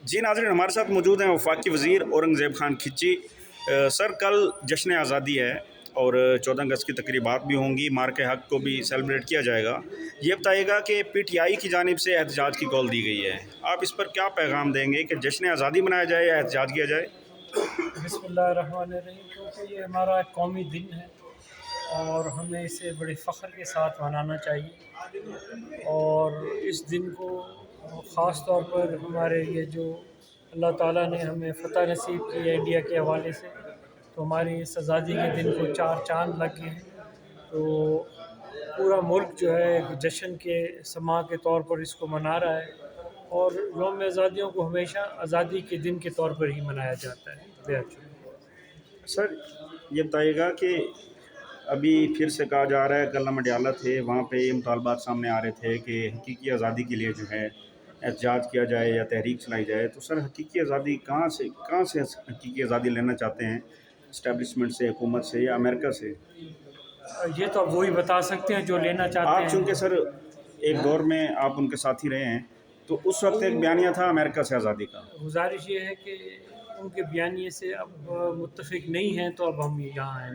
جی ناظرین، ہمارے ساتھ موجود ہیں وفاقی وزیر اورنگزیب خان کھچی۔ سر، کل جشن آزادی ہے اور 14 اگست کی تقریبات بھی ہوں گی، مارکہ حق کو بھی سیلیبریٹ کیا جائے گا۔ یہ بتائیے گا کہ پی ٹی آئی کی جانب سے احتجاج کی کال دی گئی ہے، آپ اس پر کیا پیغام دیں گے کہ جشن آزادی منایا جائے یا احتجاج کیا جائے؟ بسم اللہ الرحمن الرحیم، کیونکہ یہ ہمارا ایک قومی دن ہے اور ہمیں اسے بڑے فخر کے ساتھ منانا چاہیے، اور اس دن کو خاص طور پر ہمارے یہ جو اللہ تعالیٰ نے ہمیں فتح نصیب کی ہے انڈیا کے حوالے سے، تو ہماری اس آزادی کے دن کو 4 چاند لگ گئے ہیں، تو پورا ملک جو ہے ایک جشن کے سما کے طور پر اس کو منا رہا ہے، اور یوم آزادیوں کو ہمیشہ آزادی کے دن کے طور پر ہی منایا جاتا ہے۔ بہت شکریہ۔ سر، یہ بتائیے گا کہ ابھی پھر سے کہا جا رہا ہے کہ علامہ ڈیالہ تھے، وہاں پہ یہ مطالبات سامنے آ رہے تھے کہ حقیقی آزادی کے لیے جو ہے احتجاج کیا جائے یا تحریک چلائی جائے، تو سر حقیقی آزادی کہاں سے حقیقی آزادی لینا چاہتے ہیں؟ اسٹیبلشمنٹ سے، حکومت سے، یا امریکہ سے؟ یہ تو اب وہی بتا سکتے ہیں جو لینا چاہتے آپ ہیں۔ چونکہ سر ایک دور میں آپ ان کے ساتھی رہے ہیں، تو اس وقت ایک بیانیہ تھا امریکہ سے آزادی کا۔ گزارش یہ ہے کہ ان کے بیانیے سے اب متفق نہیں ہیں، تو اب ہم یہاں ہیں،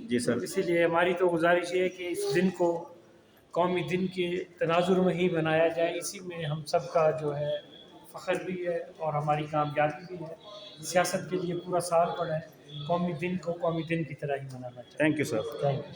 جی سر۔ اسی لیے ہماری تو گزارش یہ ہے کہ اس دن کو قومی دن کے تناظر میں ہی منایا جائے، اسی میں ہم سب کا جو ہے فخر بھی ہے اور ہماری کامیابی بھی ہے۔ سیاست کے لیے پورا سال پڑا ہے، قومی دن کو قومی دن کی طرح ہی منانا چاہیے۔ Thank you sir. Thank you.